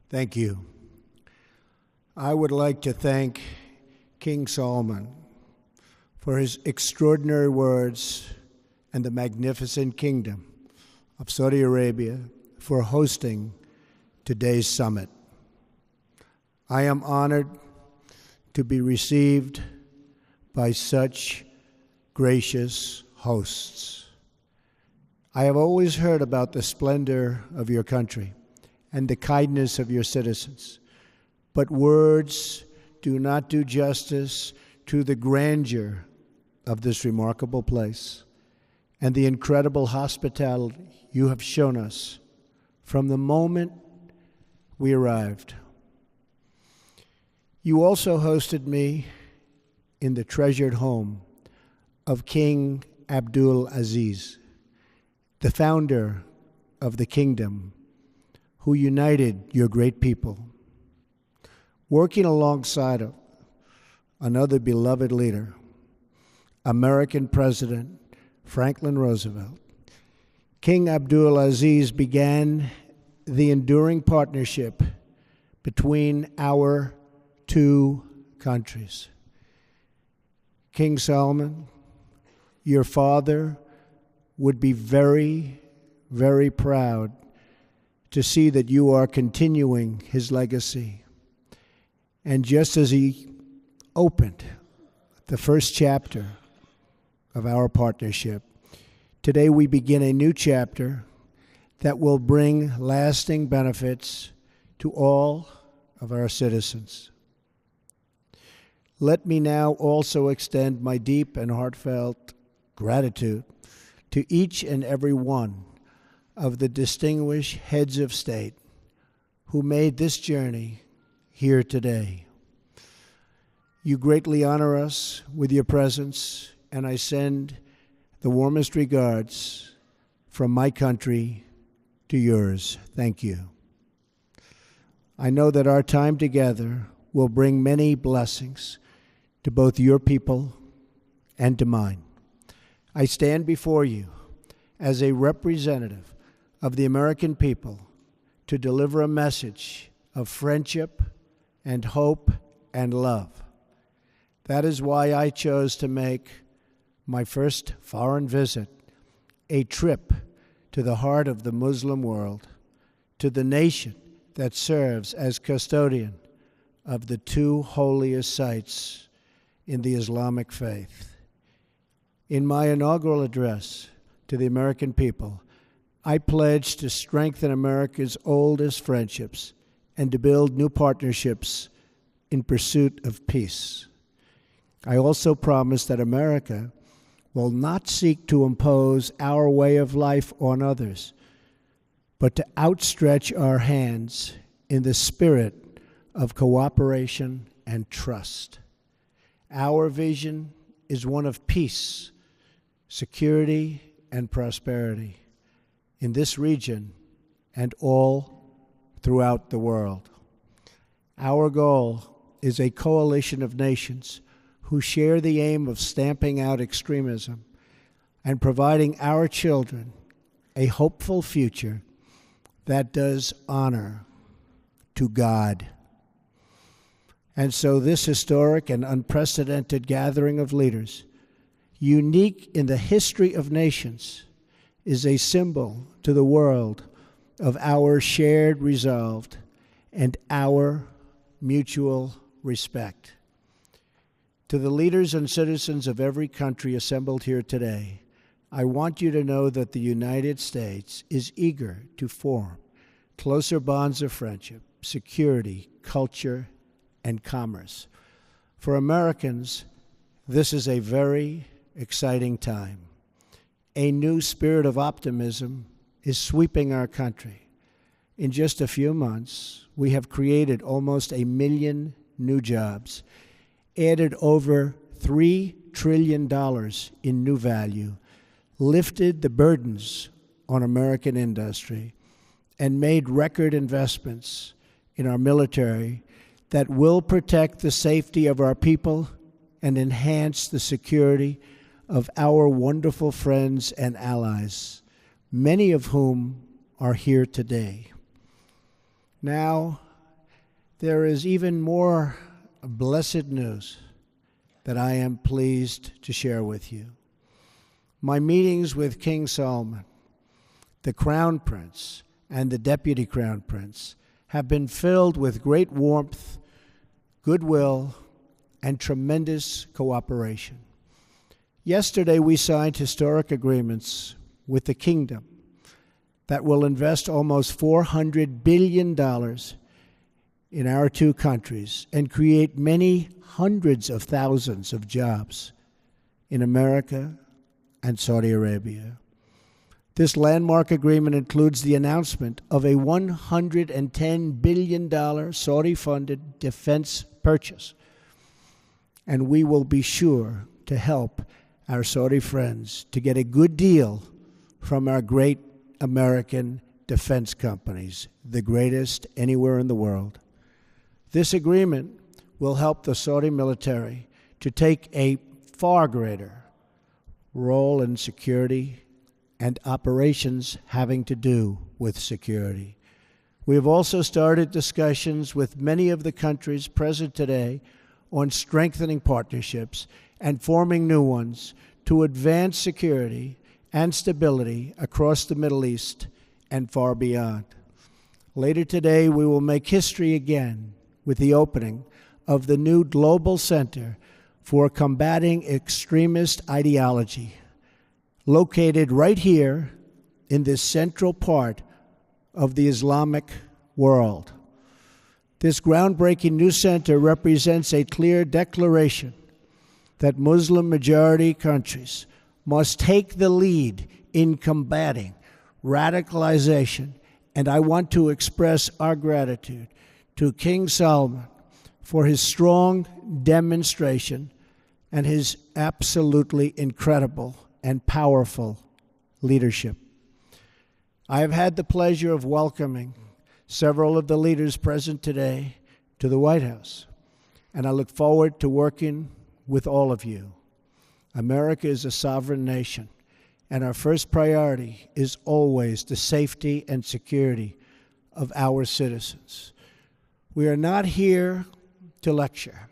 Thank you. I would like to thank King Solomon for his extraordinary words and the magnificent kingdom of Saudi Arabia for hosting today's summit. I am honored to be received by such gracious hosts. I have always heard about the splendor of your country and the kindness of your citizens, but words do not do justice to the grandeur of this remarkable place and the incredible hospitality you have shown us from the moment we arrived. You also hosted me in the treasured home of King Abdul Aziz, the founder of the kingdom, who united your great people. Working alongside of another beloved leader, American President Franklin Roosevelt, King Abdul Aziz began the enduring partnership between our two countries. King Solomon, your father would be very, very proud to see that you are continuing his legacy. And just as he opened the first chapter of our partnership, today we begin a new chapter that will bring lasting benefits to all of our citizens. Let me now also extend my deep and heartfelt gratitude to each and every one of the distinguished heads of state who made this journey here today. You greatly honor us with your presence, and I send the warmest regards from my country to yours. Thank you. I know that our time together will bring many blessings to both your people and to mine. I stand before you as a representative of the American people to deliver a message of friendship and hope and love. That is why I chose to make my first foreign visit a trip to the heart of the Muslim world, to the nation that serves as custodian of the two holiest sites in the Islamic faith. In my inaugural address to the American people, I pledge to strengthen America's oldest friendships and to build new partnerships in pursuit of peace. I also promise that America will not seek to impose our way of life on others, but to outstretch our hands in the spirit of cooperation and trust. Our vision is one of peace, security, and prosperity in this region and all throughout the world. Our goal is a coalition of nations who share the aim of stamping out extremism and providing our children a hopeful future that does honor to God. And so this historic and unprecedented gathering of leaders, unique in the history of nations, is a symbol to the world of our shared resolve and our mutual respect. To the leaders and citizens of every country assembled here today, I want you to know that the United States is eager to form closer bonds of friendship, security, culture, and commerce. For Americans, this is a very exciting time. A new spirit of optimism is sweeping our country. In just a few months, we have created almost 1 million new jobs, added over $3 trillion in new value, lifted the burdens on American industry, and made record investments in our military that will protect the safety of our people and enhance the security of our wonderful friends and allies, many of whom are here today. Now, There is even more blessed news that I am pleased to share with you. My meetings with King Salman, the Crown Prince, and the Deputy Crown Prince have been filled with great warmth, goodwill, and tremendous cooperation. Yesterday, we signed historic agreements with the kingdom that will invest almost $400 billion in our two countries and create many hundreds of thousands of jobs in America and Saudi Arabia. This landmark agreement includes the announcement of a $110 billion Saudi-funded defense purchase, and we will be sure to help our Saudi friends to get a good deal from our great American defense companies, the greatest anywhere in the world. This agreement will help the Saudi military to take a far greater role in security and operations having to do with security. We have also started discussions with many of the countries present today on strengthening partnerships and forming new ones to advance security and stability across the Middle East and far beyond. Later today, we will make history again with the opening of the new Global Center for Combating Extremist Ideology, located right here in this central part of the Islamic world. This groundbreaking new center represents a clear declaration that Muslim-majority countries must take the lead in combating radicalization, and I want to express our gratitude to King Salman for his strong demonstration and his absolutely incredible and powerful leadership. I have had the pleasure of welcoming several of the leaders present today to the White House, and I look forward to working with all of you. America is a sovereign nation, and our first priority is always the safety and security of our citizens. We are not here to lecture.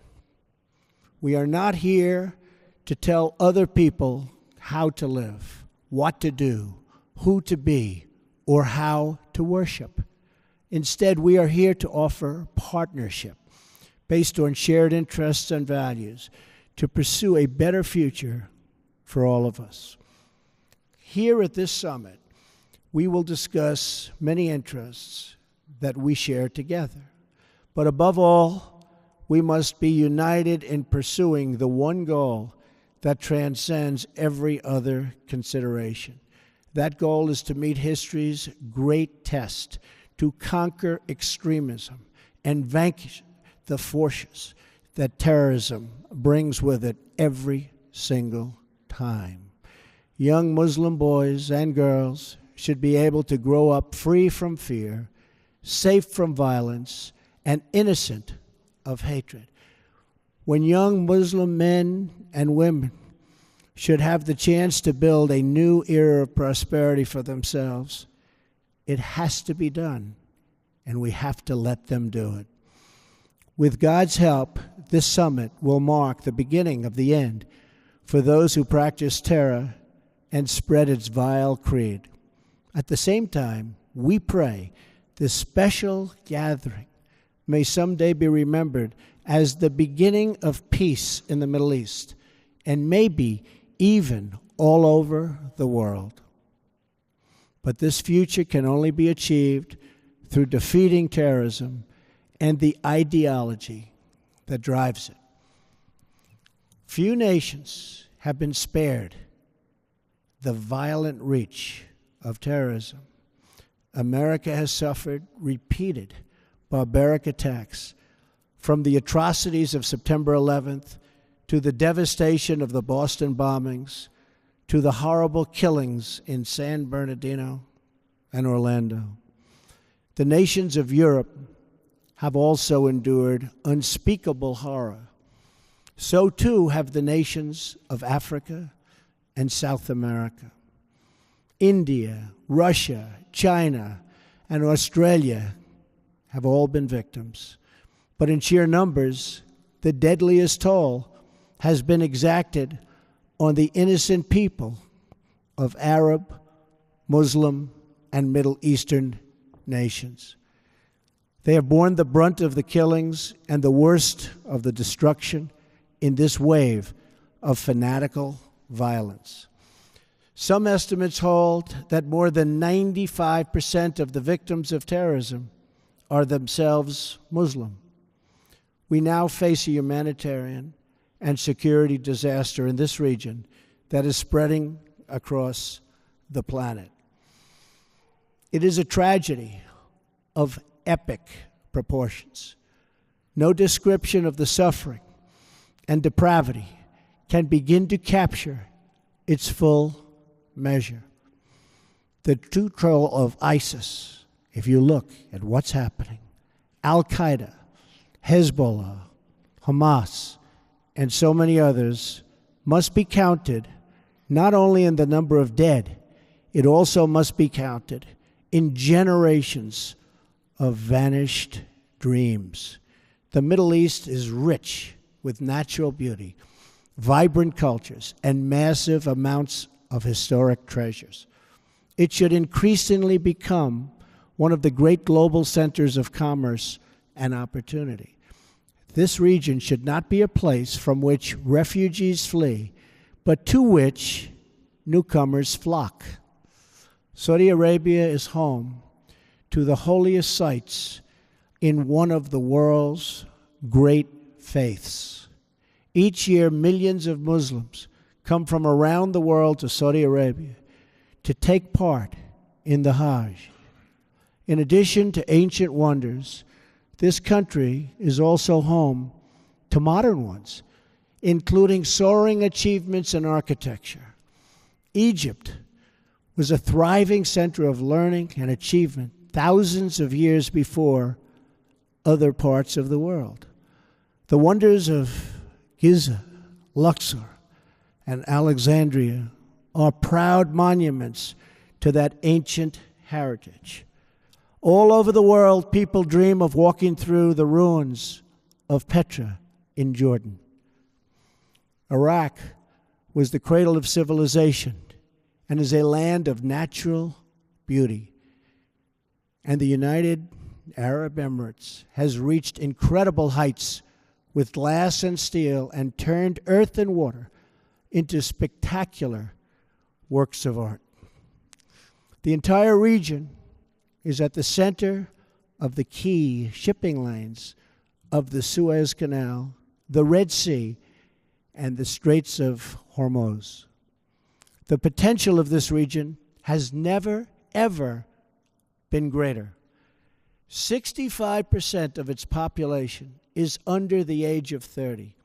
We are not here to tell other people how to live, what to do, who to be, or how to worship. Instead, we are here to offer partnership based on shared interests and values to pursue a better future for all of us. Here at this summit, we will discuss many interests that we share together. But above all, we must be united in pursuing the one goal that transcends every other consideration. That goal is to meet history's great test, to conquer extremism and vanquish the forces that terrorism brings with it every single time. Young Muslim boys and girls should be able to grow up free from fear, safe from violence, and innocent of hatred. When young Muslim men and women should have the chance to build a new era of prosperity for themselves, it has to be done, and we have to let them do it. With God's help, this summit will mark the beginning of the end for those who practice terror and spread its vile creed. At the same time, we pray this special gathering may someday be remembered as the beginning of peace in the Middle East, and maybe even all over the world. But this future can only be achieved through defeating terrorism and the ideology that drives it. Few nations have been spared the violent reach of terrorism. America has suffered repeated barbaric attacks, from the atrocities of September 11th to the devastation of the Boston bombings to the horrible killings in San Bernardino and Orlando. The nations of Europe have also endured unspeakable horror. So too have the nations of Africa and South America. India, Russia, China, and Australia have all been victims. but in sheer numbers, the deadliest toll has been exacted on the innocent people of Arab, Muslim, and Middle Eastern nations. They have borne the brunt of the killings and the worst of the destruction in this wave of fanatical violence. Some estimates hold that more than 95% of the victims of terrorism are themselves Muslim. We now face a humanitarian and security disaster in this region that is spreading across the planet. It is a tragedy of epic proportions. No description of the suffering and depravity can begin to capture its full measure. The true toll of ISIS, if you look at what's happening, Al-Qaeda, Hezbollah, Hamas, and so many others, must be counted not only in the number of dead, it also must be counted in generations of vanished dreams. The Middle East is rich with natural beauty, vibrant cultures, and massive amounts of historic treasures. It should increasingly become one of the great global centers of commerce and opportunity. This region should not be a place from which refugees flee, but to which newcomers flock. Saudi Arabia is home to the holiest sites in one of the world's great faiths. Each year, millions of Muslims come from around the world to Saudi Arabia to take part in the Hajj. In addition to ancient wonders, this country is also home to modern ones, including soaring achievements in architecture. Egypt was a thriving center of learning and achievement thousands of years before other parts of the world. The wonders of Giza, Luxor, and Alexandria are proud monuments to that ancient heritage. All over the world, people dream of walking through the ruins of Petra in Jordan. Iraq was the cradle of civilization and is a land of natural beauty. And the United Arab Emirates has reached incredible heights with glass and steel and turned earth and water into spectacular works of art. The entire region is at the center of the key shipping lanes of the Suez Canal, the Red Sea, and the Straits of Hormuz. The potential of this region has never, ever been greater. 65% of its population is under the age of 30.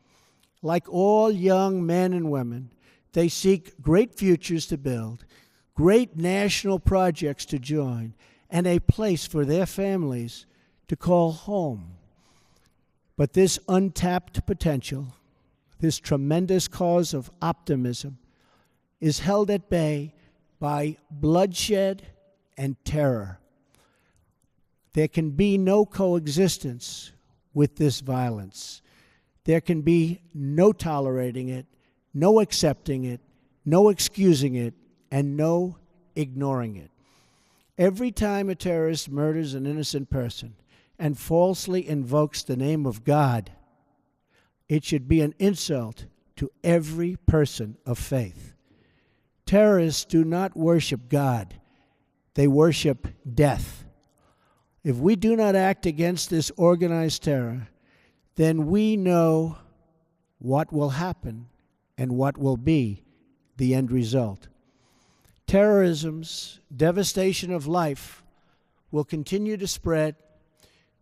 Like all young men and women, they seek great futures to build, great national projects to join, and a place for their families to call home. But this untapped potential, this tremendous cause of optimism, is held at bay by bloodshed and terror. There can be no coexistence with this violence. There can be no tolerating it, no accepting it, no excusing it, and no ignoring it. Every time a terrorist murders an innocent person and falsely invokes the name of God, it should be an insult to every person of faith. Terrorists do not worship God. They worship death. If we do not act against this organized terror, then we know what will happen and what will be the end result. Terrorism's devastation of life will continue to spread.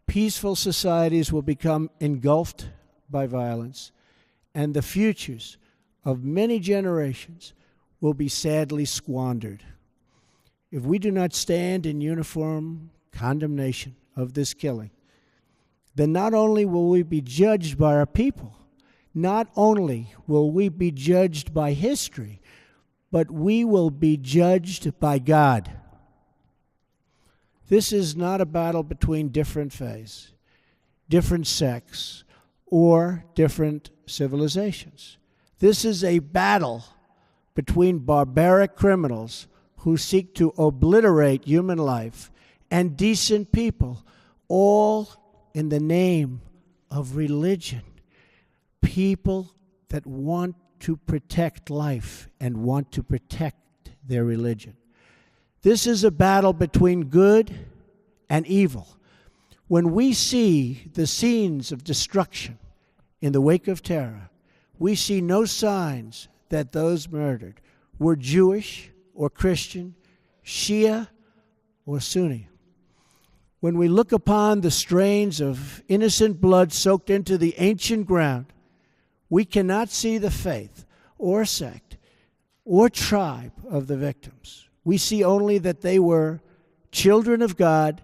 Peaceful societies will become engulfed by violence, and the futures of many generations will be sadly squandered. If we do not stand in uniform condemnation of this killing, then not only will we be judged by our people, not only will we be judged by history, but we will be judged by God. This is not a battle between different faiths. different sects, or different civilizations. This is a battle between barbaric criminals who seek to obliterate human life and decent people, all in the name of religion. People that want to protect life and want to protect their religion. This is a battle between good and evil. When we see the scenes of destruction in the wake of terror, we see no signs that those murdered were Jewish or Christian, Shia or Sunni. When we look upon the strains of innocent blood soaked into the ancient ground, we cannot see the faith or sect or tribe of the victims. We see only that they were children of God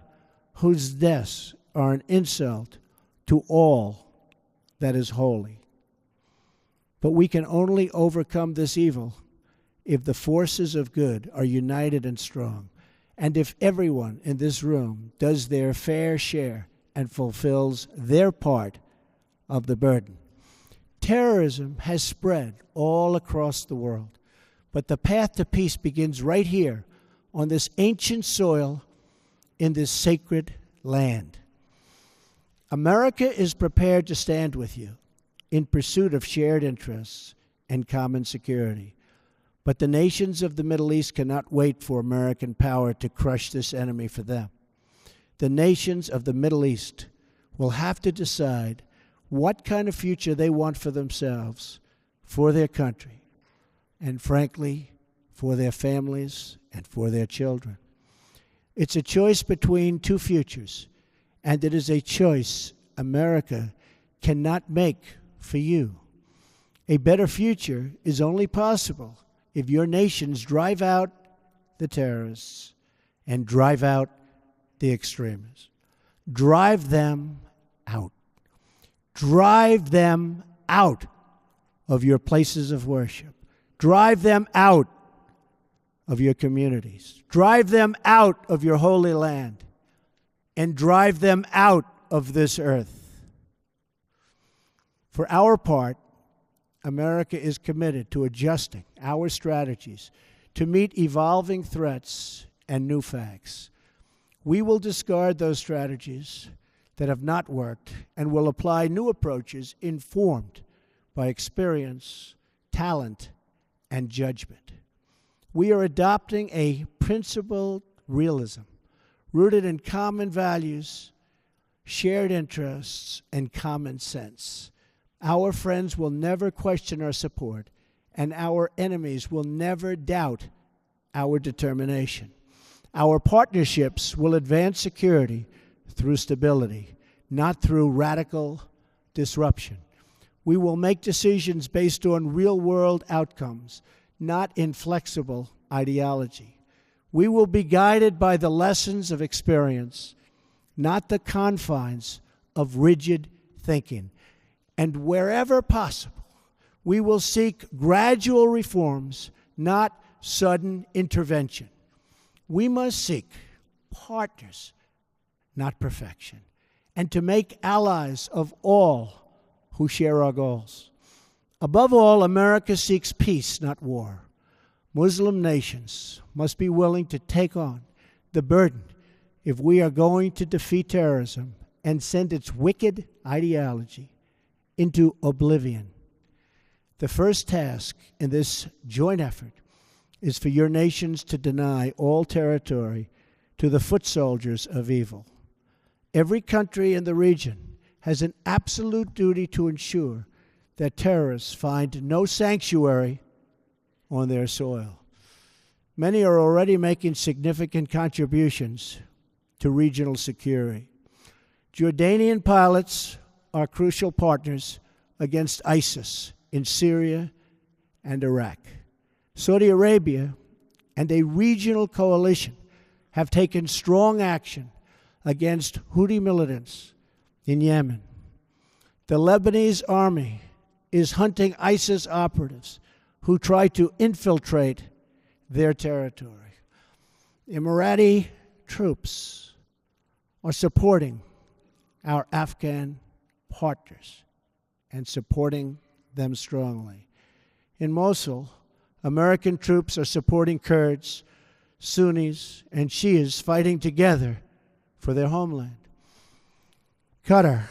whose deaths are an insult to all that is holy. But we can only overcome this evil if the forces of good are united and strong, and if everyone in this room does their fair share and fulfills their part of the burden. Terrorism has spread all across the world, but the path to peace begins right here on this ancient soil in this sacred land. America is prepared to stand with you in pursuit of shared interests and common security. But the nations of the Middle East cannot wait for American power to crush this enemy for them. The nations of the Middle East will have to decide what kind of future they want for themselves, for their country, and frankly, for their families and for their children. It's a choice between two futures, and it is a choice America cannot make for you. A better future is only possible if your nations drive out the terrorists and drive out the extremists. Drive them out. Drive them out of your places of worship. Drive them out of your communities. Drive them out of your holy land. And drive them out of this earth. For our part, America is committed to adjusting our strategies to meet evolving threats and new facts. We will discard those strategies that have not worked and will apply new approaches informed by experience, talent, and judgment. We are adopting a principled realism rooted in common values, shared interests, and common sense. Our friends will never question our support, and our enemies will never doubt our determination. Our partnerships will advance security through stability, not through radical disruption. We will make decisions based on real-world outcomes, not inflexible ideology. We will be guided by the lessons of experience, not the confines of rigid thinking. And wherever possible, we will seek gradual reforms, not sudden intervention. We must seek partners, not perfection, and to make allies of all who share our goals. Above all, America seeks peace, not war. Muslim nations must be willing to take on the burden if we are going to defeat terrorism and send its wicked ideology into oblivion. The first task in this joint effort is for your nations to deny all territory to the foot soldiers of evil. Every country in the region has an absolute duty to ensure that terrorists find no sanctuary on their soil. Many are already making significant contributions to regional security. Jordanian pilots are crucial partners against ISIS in Syria and Iraq. Saudi Arabia and a regional coalition have taken strong action against Houthi militants in Yemen. The Lebanese army is hunting ISIS operatives who try to infiltrate their territory. Emirati troops are supporting our Afghan partners and supporting them strongly. In Mosul, American troops are supporting Kurds, Sunnis, and Shias fighting together for their homeland. Qatar,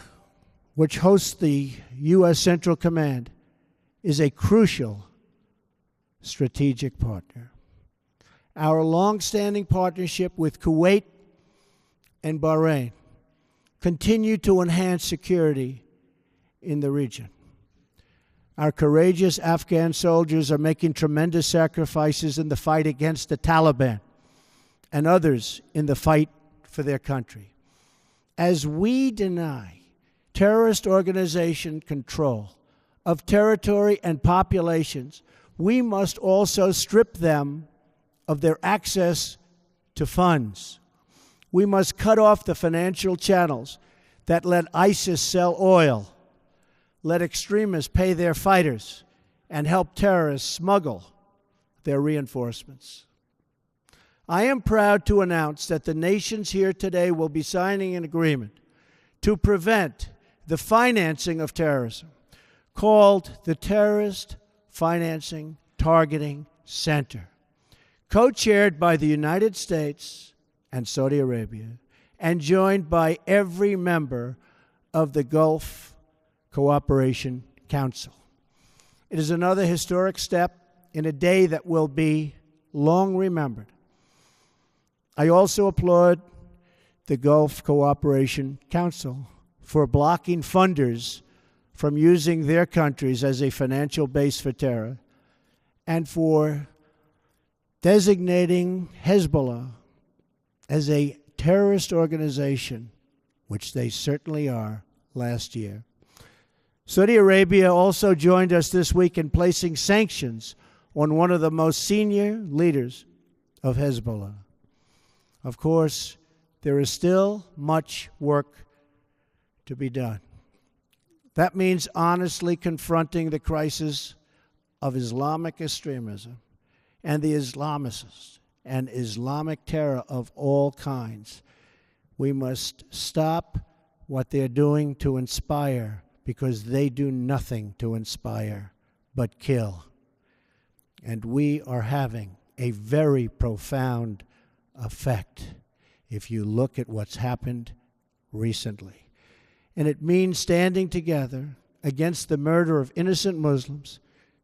which hosts the U.S. Central Command, is a crucial strategic partner. Our long-standing partnership with Kuwait and Bahrain continue to enhance security in the region. Our courageous Afghan soldiers are making tremendous sacrifices in the fight against the Taliban and others in the fight for their country. As we deny terrorist organization control of territory and populations, we must also strip them of their access to funds. We must cut off the financial channels that let ISIS sell oil, let extremists pay their fighters, and help terrorists smuggle their reinforcements. I am proud to announce that the nations here today will be signing an agreement to prevent the financing of terrorism, called the Terrorist Financing Targeting Center, co-chaired by the United States and Saudi Arabia, and joined by every member of the Gulf Cooperation Council. It is another historic step in a day that will be long remembered. I also applaud the Gulf Cooperation Council for blocking funders from using their countries as a financial base for terror, and for designating Hezbollah as a terrorist organization, which they certainly are, last year. Saudi Arabia also joined us this week in placing sanctions on one of the most senior leaders of Hezbollah. Of course, there is still much work to be done. That means honestly confronting the crisis of Islamic extremism and the Islamists and Islamic terror of all kinds. We must stop what they're doing to inspire, because they do nothing to inspire but kill. And we are having a very profound effect if you look at what's happened recently. And it means standing together against the murder of innocent Muslims,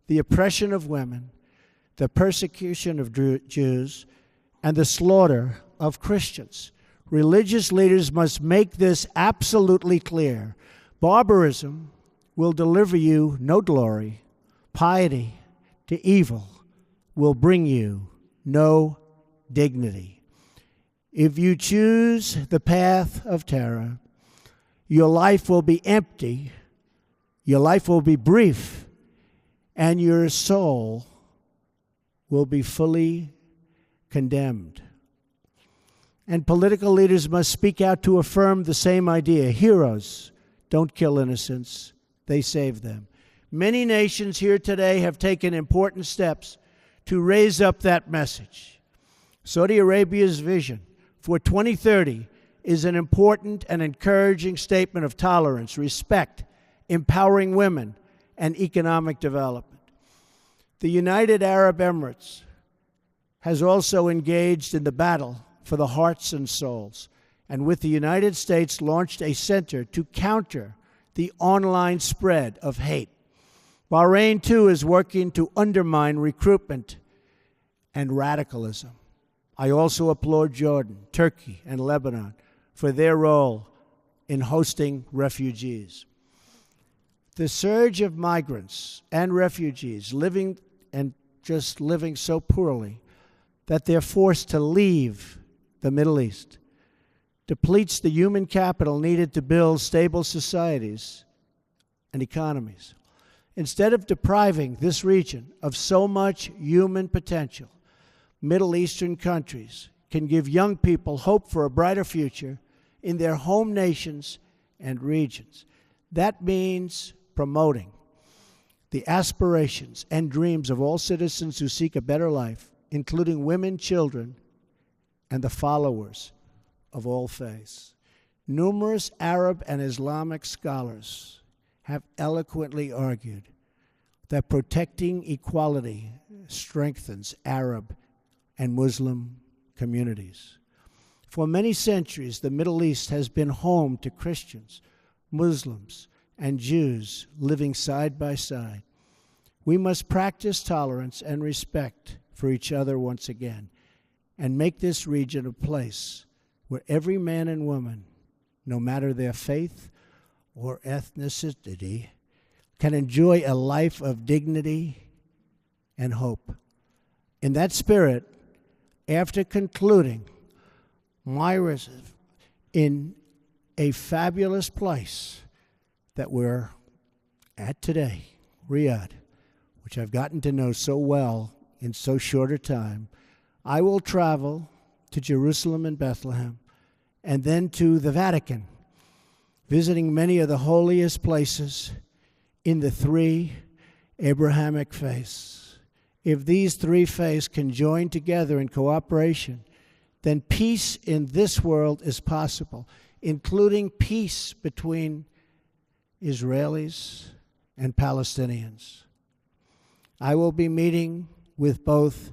the oppression of women, the persecution of Jews, and the slaughter of Christians. Religious leaders must make this absolutely clear. Barbarism will deliver you no glory. Piety to evil will bring you no dignity. If you choose the path of terror, your life will be empty, your life will be brief, and your soul will be fully condemned. And political leaders must speak out to affirm the same idea. Heroes don't kill innocents, they save them. Many nations here today have taken important steps to raise up that message. Saudi Arabia's vision for 2030 is an important and encouraging statement of tolerance, respect, empowering women, and economic development. The United Arab Emirates has also engaged in the battle for the hearts and souls, and with the United States launched a center to counter the online spread of hate. Bahrain, too, is working to undermine recruitment and radicalism. I also applaud Jordan, Turkey, and Lebanon for their role in hosting refugees. The surge of migrants and refugees living so poorly that they're forced to leave the Middle East depletes the human capital needed to build stable societies and economies. Instead of depriving this region of so much human potential, Middle Eastern countries can give young people hope for a brighter future in their home nations and regions. That means promoting the aspirations and dreams of all citizens who seek a better life, including women, children, and the followers of all faiths. Numerous Arab and Islamic scholars have eloquently argued that protecting equality strengthens Arab and Muslim communities. For many centuries, the Middle East has been home to Christians, Muslims, and Jews living side by side. We must practice tolerance and respect for each other once again and make this region a place where every man and woman, no matter their faith or ethnicity, can enjoy a life of dignity and hope. In that spirit, after concluding my residence in a fabulous place that we're at today, Riyadh, which I've gotten to know so well in so short a time, I will travel to Jerusalem and Bethlehem and then to the Vatican, visiting many of the holiest places in the three Abrahamic faiths. If these three faiths can join together in cooperation, then peace in this world is possible, including peace between Israelis and Palestinians. I will be meeting with both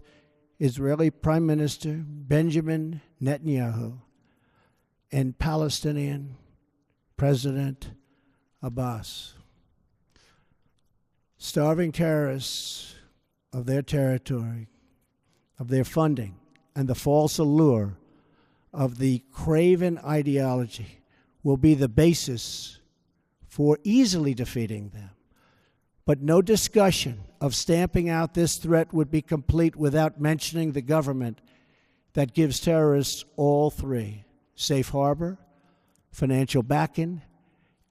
Israeli Prime Minister Benjamin Netanyahu and Palestinian President Abbas. Starving terrorists of their territory, of their funding, and the false allure of the craven ideology will be the basis for easily defeating them. But no discussion of stamping out this threat would be complete without mentioning the government that gives terrorists all three: safe harbor, financial backing,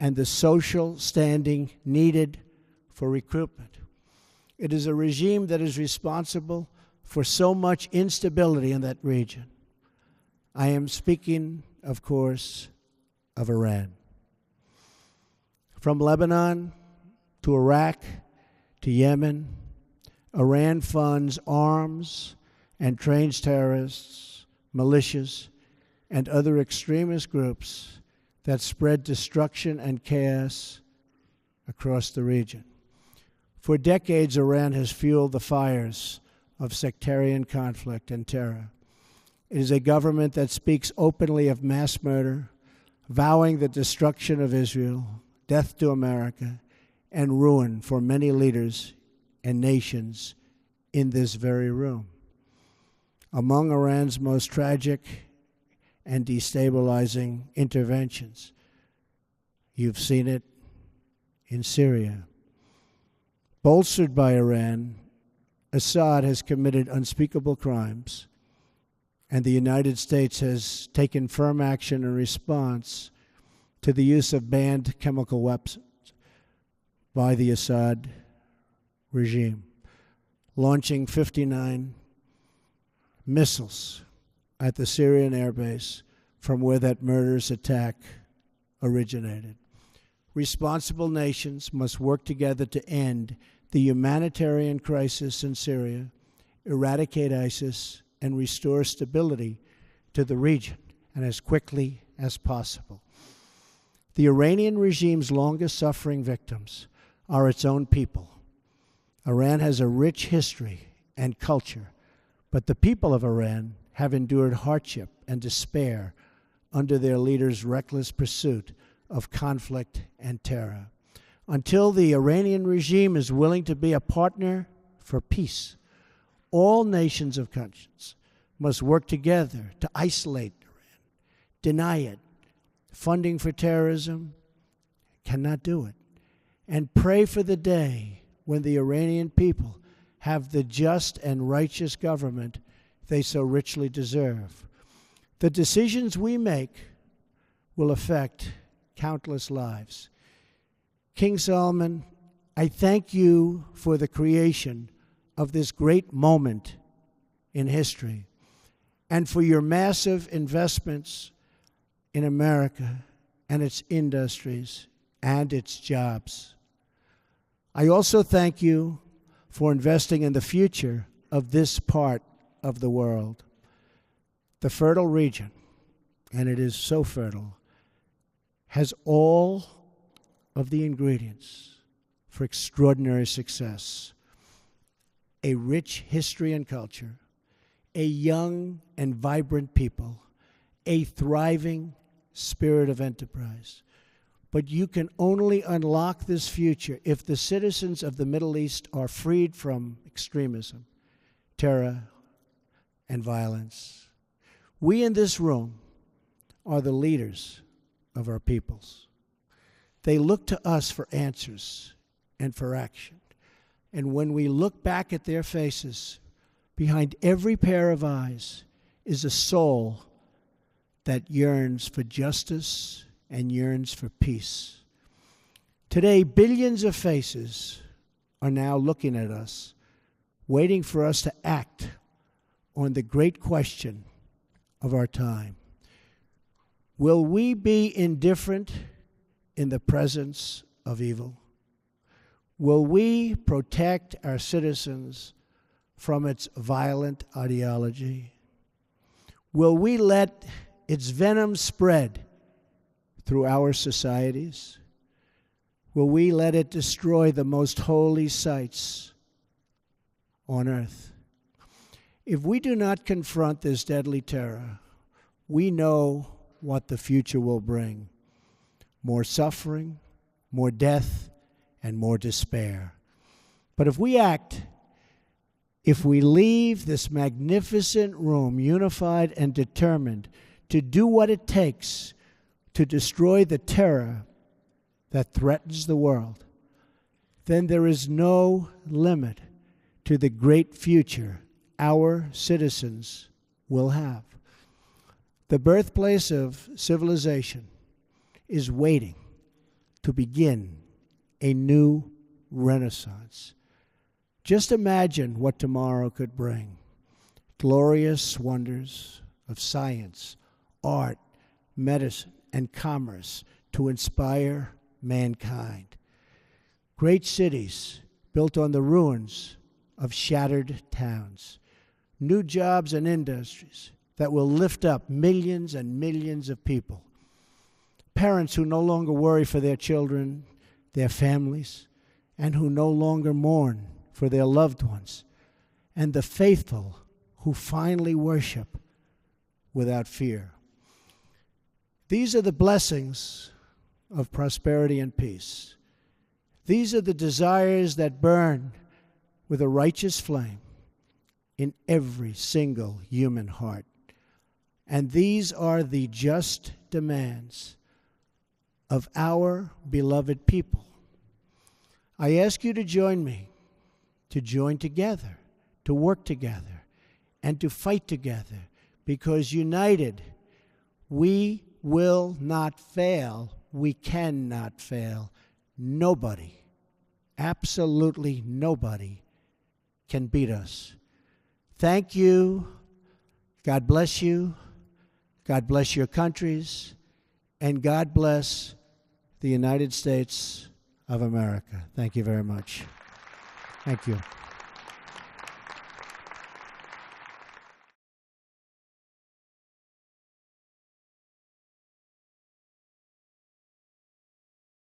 and the social standing needed for recruitment. It is a regime that is responsible for so much instability in that region. I am speaking, of course, of Iran. From Lebanon to Iraq to Yemen, Iran funds arms and trains terrorists, militias, and other extremist groups that spread destruction and chaos across the region. For decades, Iran has fueled the fires of sectarian conflict and terror. It is a government that speaks openly of mass murder, vowing the destruction of Israel, death to America, and ruin for many leaders and nations in this very room. Among Iran's most tragic and destabilizing interventions, you've seen it in Syria. Bolstered by Iran, Assad has committed unspeakable crimes, and the United States has taken firm action in response to the use of banned chemical weapons by the Assad regime, launching 59 missiles at the Syrian airbase from where that murderous attack originated. Responsible nations must work together to end the humanitarian crisis in Syria, eradicate ISIS, and restore stability to the region, and as quickly as possible. The Iranian regime's longest-suffering victims are its own people. Iran has a rich history and culture, but the people of Iran have endured hardship and despair under their leaders' reckless pursuit of conflict and terror. Until the Iranian regime is willing to be a partner for peace, all nations of conscience must work together to isolate Iran, deny it. Funding for terrorism cannot do it. And pray for the day when the Iranian people have the just and righteous government they so richly deserve. The decisions we make will affect countless lives. King Solomon, I thank you for the creation of this great moment in history and for your massive investments in America and its industries and its jobs. I also thank you for investing in the future of this part of the world. The fertile region, and it is so fertile, has all of the ingredients for extraordinary success: a rich history and culture, a young and vibrant people, a thriving spirit of enterprise. But you can only unlock this future if the citizens of the Middle East are freed from extremism, terror, and violence. We in this room are the leaders of our peoples. They look to us for answers and for action. And when we look back at their faces, behind every pair of eyes is a soul that yearns for justice and yearns for peace. Today, billions of faces are now looking at us, waiting for us to act on the great question of our time. Will we be indifferent in the presence of evil? Will we protect our citizens from its violent ideology? Will we let its venom spread through our societies? Will we let it destroy the most holy sites on earth? If we do not confront this deadly terror, we know what the future will bring: more suffering, more death, and more despair. But if we act, if we leave this magnificent room unified and determined to do what it takes to destroy the terror that threatens the world, then there is no limit to the great future our citizens will have. The birthplace of civilization is waiting to begin a new renaissance. Just imagine what tomorrow could bring: glorious wonders of science, art, medicine, and commerce to inspire mankind. Great cities built on the ruins of shattered towns. New jobs and industries that will lift up millions and millions of people. Parents who no longer worry for their children, their families, and who no longer mourn for their loved ones. And the faithful who finally worship without fear. These are the blessings of prosperity and peace. These are the desires that burn with a righteous flame in every single human heart. And these are the just demands of our beloved people. I ask you to join me, to join together, to work together, and to fight together, because united, we will not fail. We cannot fail. Nobody, absolutely nobody, can beat us. Thank you. God bless you. God bless your countries. And God bless the United States of America. Thank you very much. Thank you.